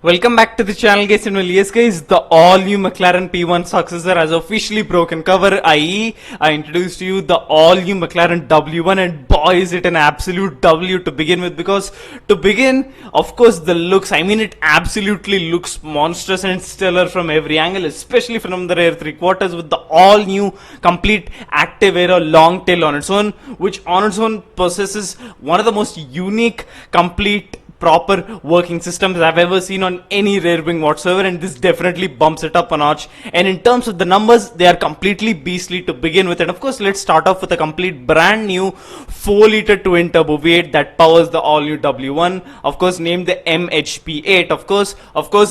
Welcome back to the channel guys, and well, yes guys, the all new McLaren P1 successor has officially broken cover, i.e. I introduced to you the all new McLaren W1, and boy is it an absolute W to begin with, because to begin, of course, the looks, I mean it absolutely looks monstrous and stellar from every angle, especially from the rear three quarters with the all new complete active aero long tail on its own, which on its own possesses one of the most unique complete proper working systems I've ever seen on any rear wing whatsoever, and this definitely bumps it up a notch. And in terms of the numbers, they are completely beastly to begin with. And of course, let's start off with a complete brand new 4-liter twin turbo V8 that powers the all new W1, of course named the MHP8. Of course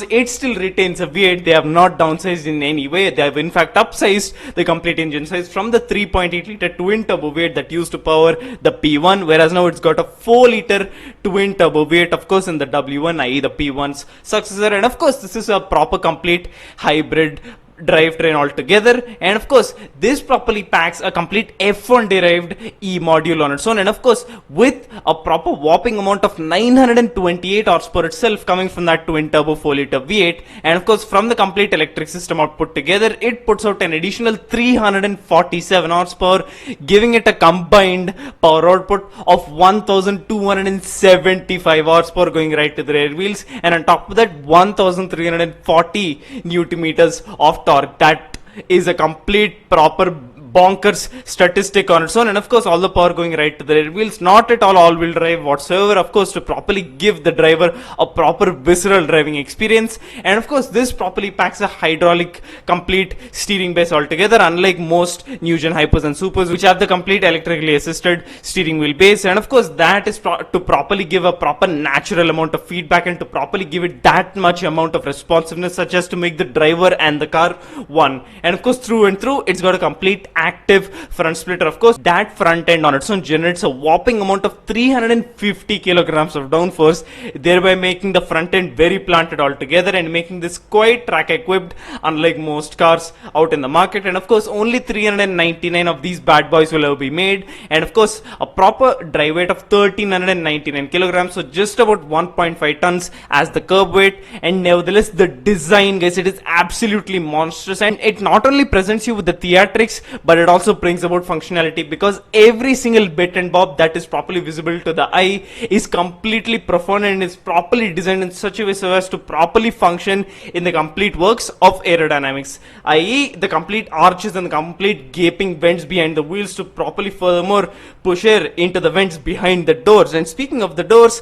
it still retains a V8. They have not downsized in any way. They have in fact upsized the complete engine size from the 3.8-liter twin turbo V8 that used to power the P1, whereas now it's got a 4-liter twin turbo V8, of course, in the W1, i.e. the P1's successor. And of course, this is a proper complete hybrid drivetrain altogether, and of course this properly packs a complete F1 derived E module on its own, and of course with a proper whopping amount of 928 horsepower itself coming from that twin turbo 4-liter V8, and of course from the complete electric system output together, it puts out an additional 347 horsepower, giving it a combined power output of 1275 horsepower going right to the rear wheels, and on top of that 1340 newton meters of torque. That is a complete proper bonkers statistic on its own, and of course all the power going right to the rear wheels, not at all-wheel drive whatsoever, of course, to properly give the driver a proper visceral driving experience. And of course this properly packs a hydraulic complete steering base altogether, unlike most new gen hypers and supers which have the complete electrically assisted steering wheel base. And of course that is to properly give a proper natural amount of feedback and to properly give it that much amount of responsiveness, such as to make the driver and the car one. And of course through and through it's got a complete active front splitter. Of course that front end on its own generates a whopping amount of 350 kilograms of downforce, thereby making the front end very planted altogether and making this quite track equipped, unlike most cars out in the market. And of course only 399 of these bad boys will ever be made, and of course a proper drive weight of 1399 kilograms, so just about 1.5 tons as the curb weight. And nevertheless the design, guys, it is absolutely monstrous, and it not only presents you with the theatrics, but it also brings about functionality, because every single bit and bob that is properly visible to the eye is completely profound and is properly designed in such a way so as to properly function in the complete works of aerodynamics, i.e. the complete arches and the complete gaping vents behind the wheels to properly furthermore push air into the vents behind the doors. And speaking of the doors,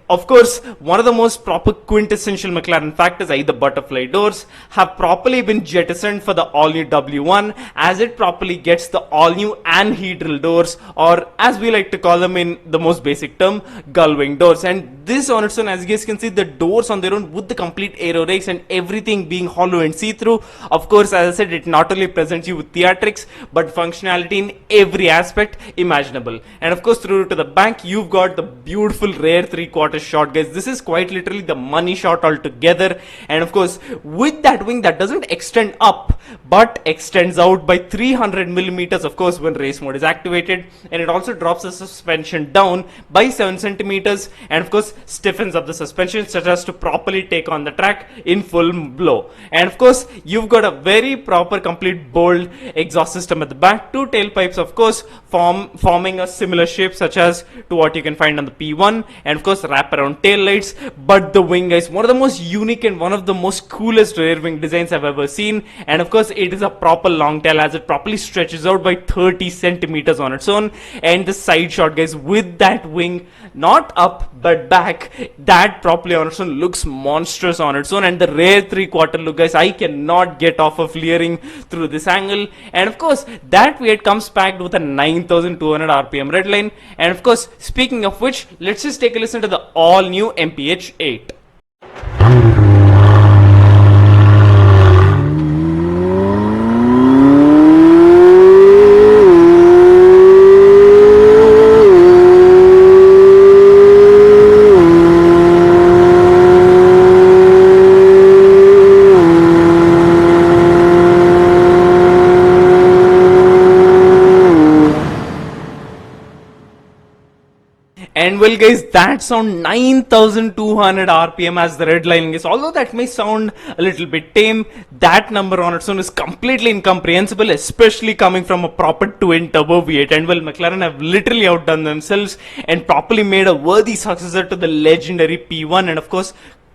of course one of the most proper quintessential McLaren factors, i.e. the butterfly doors, have properly been jettisoned for the all new W1, as it properly gets the all new anhedral doors, or as we like to call them in the most basic term, gull wing doors. And this on its own, as you guys can see, the doors on their own with the complete aero rakes and everything being hollow and see-through, of course, as I said, it not only presents you with theatrics but functionality in every aspect imaginable. And of course through to the back you've got the beautiful rear 3/4 shot, guys. This is quite literally the money shot altogether, and of course with that wing that doesn't extend up but extends out by 300 millimeters, of course, when race mode is activated, and it also drops the suspension down by 7 centimeters, and of course stiffens up the suspension such as to properly take on the track in full blow. And of course you've got a very proper complete bold exhaust system at the back, two tailpipes, of course, forming a similar shape such as to what you can find on the P1, and of course wrap around tail lights. But the wing, guys, one of the most unique and one of the most coolest rear wing designs I've ever seen, and of course it is a proper long tail as it properly stretches out by 30 centimeters on its own. And the side shot, guys, with that wing not up but back, that properly on its own looks monstrous on its own. And the rear 3/4 look, guys, I cannot get off of leering through this angle. And of course that weight comes packed with a 9200 rpm redline. And of course, speaking of which, let's just take a listen to the all new MPH8. And well guys, that's on 9200 RPM as the red line is. Although that may sound a little bit tame, that number on its own is completely incomprehensible, especially coming from a proper twin turbo V8. And well, McLaren have literally outdone themselves and properly made a worthy successor to the legendary P1, and of course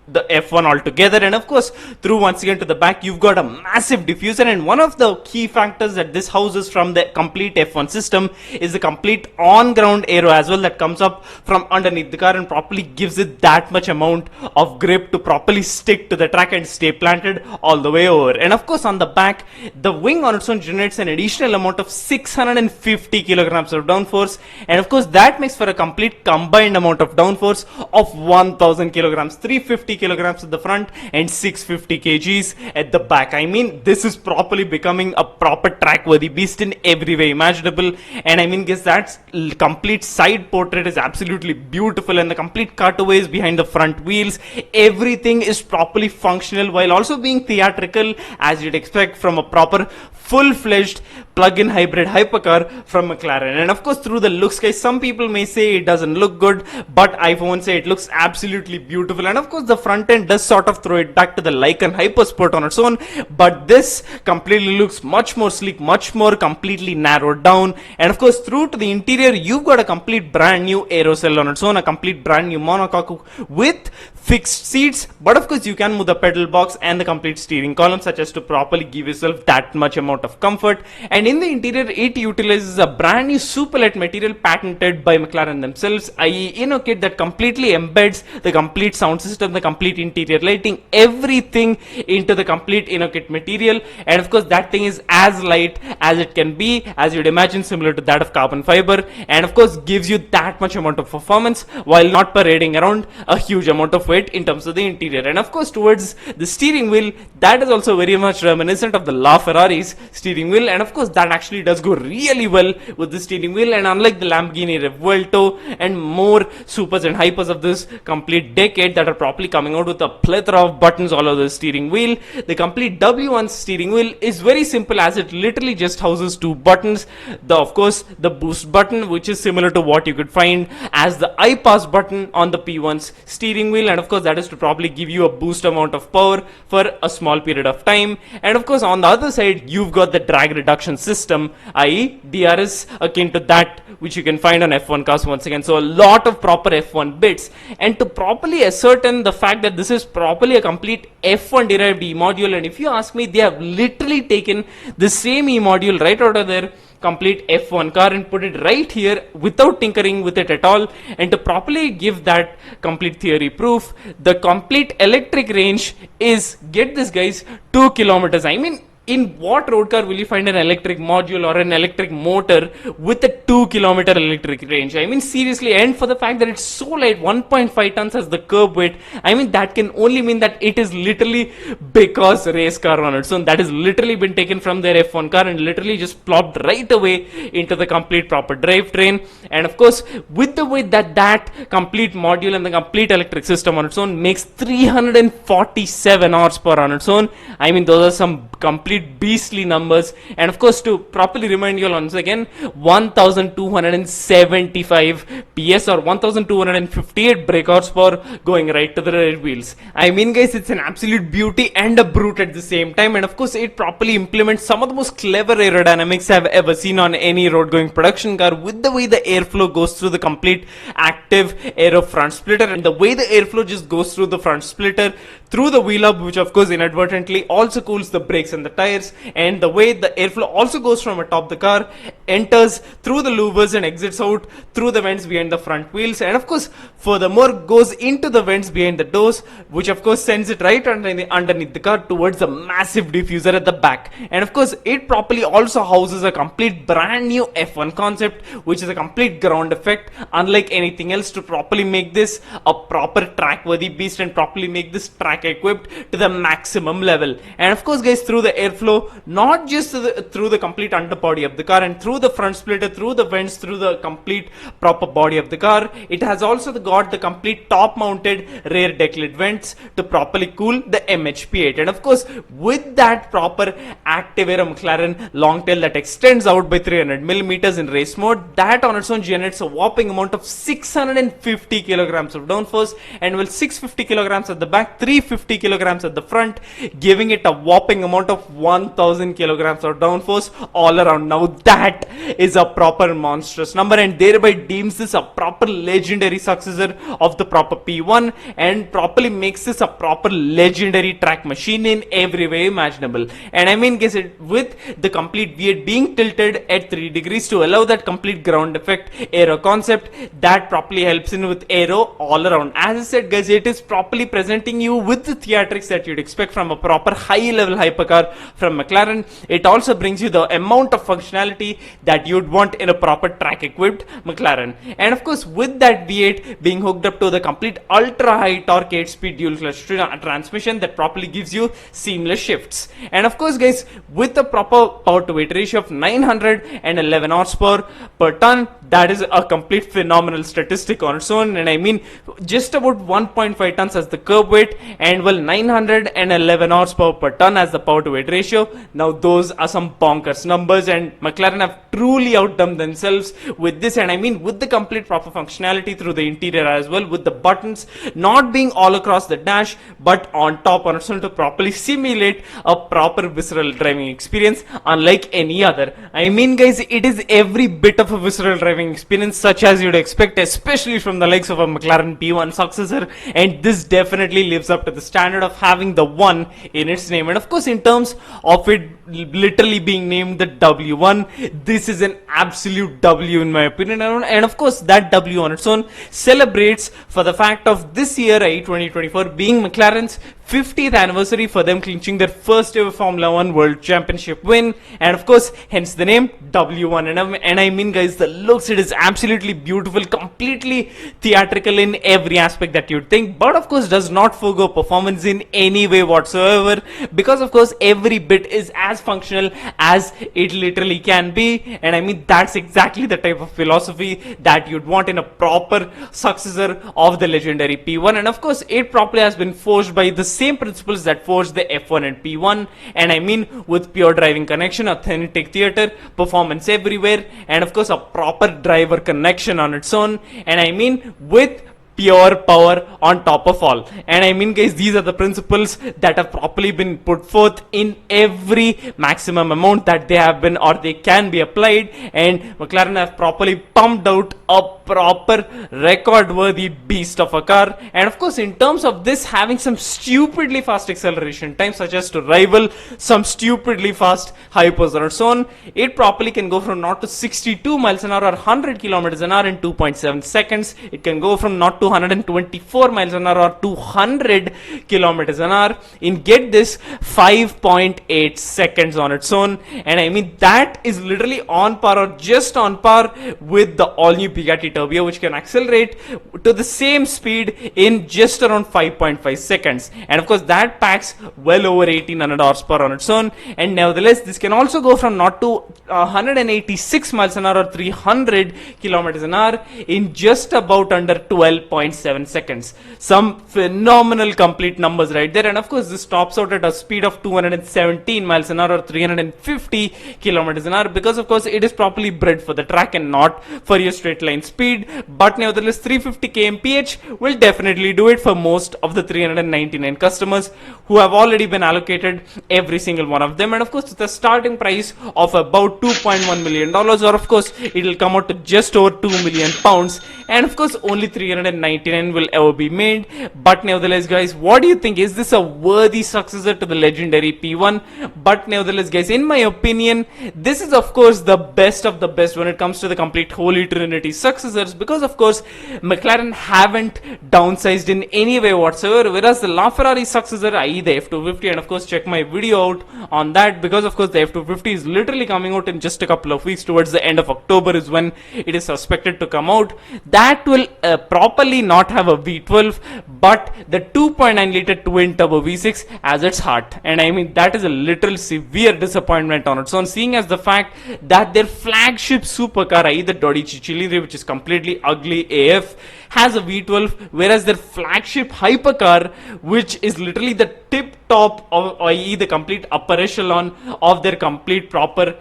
the F1 altogether. And of course, through once again to the back, you've got a massive diffuser, and one of the key factors that this houses from the complete F1 system is the complete on-ground aero as well that comes up from underneath the car and properly gives it that much amount of grip to properly stick to the track and stay planted all the way over. And of course, on the back, the wing on its own generates an additional amount of 650 kilograms of downforce, and of course that makes for a complete combined amount of downforce of 1000 kilograms, 350 kilograms at the front and 650 kgs at the back. I mean, this is properly becoming a proper track worthy beast in every way imaginable. And I mean, guess that complete side portrait is absolutely beautiful, and the complete cutaways behind the front wheels, everything is properly functional while also being theatrical as you'd expect from a proper full-fledged plug-in hybrid hypercar from McLaren. And of course, through the looks, guys, some people may say it doesn't look good, but I won't say it looks absolutely beautiful. And of course, the front end does sort of throw it back to the Lycan Hypersport on its own, but this completely looks much more sleek, much more completely narrowed down. And of course, through to the interior, you've got a complete brand new aerocell on its own, a complete brand new monocoque with fixed seats, but of course you can move the pedal box and the complete steering column such as to properly give yourself that much amount of comfort. And in the interior, it utilizes a brand new super light material patented by McLaren themselves, i.e. kit that completely embeds the complete sound system, the complete interior lighting, everything into the complete kit material. And of course that thing is as light as it can be, as you'd imagine, similar to that of carbon fiber, and of course gives you that much amount of performance while not parading around a huge amount of weight in terms of the interior. And of course, towards the steering wheel, that is also very much reminiscent of the LaFerrari's steering wheel, and of course that actually does go really well with the steering wheel. And unlike the Lamborghini Revuelto and more supers and hypers of this complete decade that are properly coming out with a plethora of buttons all over the steering wheel, the complete W1 steering wheel is very simple, as it literally just houses two buttons. Of course, the boost button, which is similar to what you could find as the I-Pass button on the P1's steering wheel, and of course that is to probably give you a boost amount of power for a small period of time. And of course, on the other side, you've got the drag reduction system, i.e. DRS, akin to that which you can find on F1 cars once again. So a lot of proper F1 bits, and to properly ascertain the fact that this is properly a complete F1 derived E-module, and if you ask me, they have literally taken the same E-module right out of their complete F1 car and put it right here without tinkering with it at all. And to properly give that complete theory proof, the complete electric range is, get this guys, 2 kilometers. I mean, in what road car will you find an electric module or an electric motor with a 2-kilometer electric range? I mean, seriously, and for the fact that it's so light, 1.5 tons as the curb weight, I mean, that can only mean that it is literally because race car on its own. That has literally been taken from their F1 car and literally just plopped right away into the complete proper drivetrain. And of course, with the way that that complete module and the complete electric system on its own makes 347 horsepower on its own, I mean, those are some complete beastly numbers. And of course, to properly remind you all once again, 1275 PS or 1258 brake horsepower going right to the rear wheels. I mean, guys, it's an absolute beauty and a brute at the same time. And of course, it properly implements some of the most clever aerodynamics I've ever seen on any road going production car, with the way the airflow goes through the complete active aero front splitter, and the way the airflow just goes through the front splitter through the wheel hub, which of course inadvertently also cools the brakes and the tires, and the way the airflow also goes from atop the car, enters through the louvers and exits out through the vents behind the front wheels, and of course furthermore goes into the vents behind the doors, which of course sends it right underneath the car towards the massive diffuser at the back. And of course, it properly also houses a complete brand new F1 concept, which is a complete ground effect unlike anything else, to properly make this a proper track worthy beast and properly make this track equipped to the maximum level. And of course, guys, through the airflow airflow, not just through the complete underbody of the car and through the front splitter, through the vents, through the complete proper body of the car. It has also got the complete top mounted rear decklit vents to properly cool the MHP8. And of course, with that proper active aero McLaren long tail that extends out by 300 millimeters in race mode, that on its own generates a whopping amount of 650 kilograms of downforce, and will 650 kilograms at the back, 350 kilograms at the front, giving it a whopping amount of 1000 kilograms of downforce all around. Now that is a proper monstrous number, and thereby deems this a proper legendary successor of the proper P1, and properly makes this a proper legendary track machine in every way imaginable. And I mean, guys, with the complete V8 being tilted at 3 degrees to allow that complete ground effect aero concept, that properly helps in with aero all around. As I said, guys, it is properly presenting you with the theatrics that you'd expect from a proper high level hypercar from McLaren. It also brings you the amount of functionality that you'd want in a proper track equipped McLaren. And of course, with that V8 being hooked up to the complete ultra high torque 8-speed dual clutch transmission that properly gives you seamless shifts. And of course, guys, with the proper power to weight ratio of 911 horsepower per ton, that is a complete phenomenal statistic on its own. And I mean, just about 1.5 tons as the curb weight, and well, 911 horsepower per ton as the power to weight ratio. Now those are some bonkers numbers, and McLaren have truly outdone themselves with this. And I mean, with the complete proper functionality through the interior as well, with the buttons not being all across the dash but on top on its own to properly simulate a proper visceral driving experience unlike any other. I mean, guys, it is every bit of a visceral driving experience such as you'd expect, especially from the likes of a McLaren P1 successor, and this definitely lives up to the standard of having the 1 in its name. And of course, in terms of it literally being named the W1, this is an absolute W in my opinion. And of course, that W on its own celebrates for the fact of this year, 2024, being McLaren's 50th anniversary for them clinching their first ever Formula 1 World Championship win, and of course, hence the name W1. And I mean, guys, the looks, it is absolutely beautiful, completely theatrical in every aspect that you'd think, but of course does not forgo performance in any way whatsoever, because of course every bit is as functional as it literally can be. And I mean, that's exactly the type of philosophy that you'd want in a proper successor of the legendary P1. And of course, it properly has been forged by the same principles that forged the F1 and P1, and I mean, with pure driving connection, authentic theater, performance everywhere, and of course a proper driver connection on its own, and I mean, with pure power on top of all. And I mean, guys, these are the principles that have properly been put forth in every maximum amount that they have been or they can be applied, and McLaren have properly pumped out a proper record worthy beast of a car. And of course, in terms of this having some stupidly fast acceleration time, such as to rival some stupidly fast hypers on its own, it properly can go from 0 to 62 miles an hour or 100 kilometers an hour in 2.7 seconds. It can go from 0 to 124 miles an hour or 200 kilometers an hour in, get this, 5.8 seconds on its own. And I mean, that is literally on par or just on par with the all new Bugatti Turbo, which can accelerate to the same speed in just around 5.5 seconds. And of course, that packs well over 1800 horsepower on its own. And nevertheless, this can also go from 0 to 186 miles an hour or 300 kilometers an hour in just about under 12.7 seconds. Some phenomenal complete numbers right there. And of course, this tops out at a speed of 217 miles an hour or 350 kilometers an hour, because of course it is properly bred for the track and not for your straight line speed. But nevertheless, 350 kmph will definitely do it for most of the 399 customers who have already been allocated every single one of them. And of course, the starting price of about $2.1 million, or of course it will come out to just over 2 million pounds, and of course only 399 will ever be made. But nevertheless, guys, what do you think? Is this a worthy successor to the legendary P1? But nevertheless, guys, in my opinion, this is of course the best of the best when it comes to the complete Holy Trinity successors, because of course McLaren haven't downsized in any way whatsoever, whereas the LaFerrari successor, i.e. the F250, and of course check my video out on that, because of course the F250 is literally coming out in just a couple of weeks. Towards the end of October is when it is suspected to come out. That will properly literally not have a V12, but the 2.9 liter twin turbo V6 as its heart. And I mean, that is a literal severe disappointment on its own, seeing as the fact that their flagship supercar, i.e. the Dodici Cilindri, which is completely ugly AF, has a V12, whereas their flagship hypercar, which is literally the tip top of, i.e. the complete upper echelon of their complete proper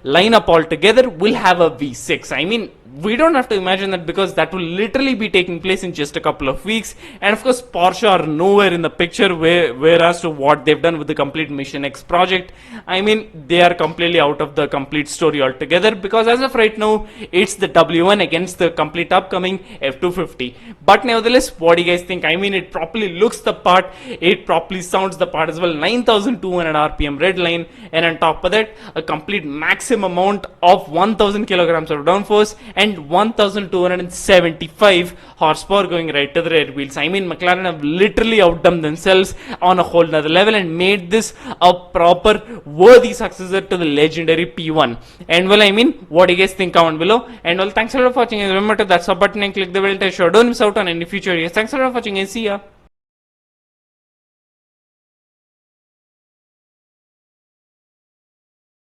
lineup altogether, will have a V6. I mean, we don't have to imagine that, because that will literally be taking place in just a couple of weeks. And of course, Porsche are nowhere in the picture, whereas to what they've done with the complete Mission X project. I mean, they are completely out of the complete story altogether, because as of right now, it's the W1 against the complete upcoming F250. But nevertheless, what do you guys think? I mean, it properly looks the part, it properly sounds the part as well. 9,200 RPM red line, and on top of that, a complete maximum amount of 1,000 kilograms of downforce and 1,275 horsepower going right to the rear wheels. I mean, McLaren have literally outdone themselves on a whole nother level and made this a proper worthy successor to the legendary P1. And well, I mean, what do you guys think? Comment below. And well, thanks a lot for watching. And remember to that sub button and click the bell to show don't miss out on any future videos. Thanks a lot for watching and see ya.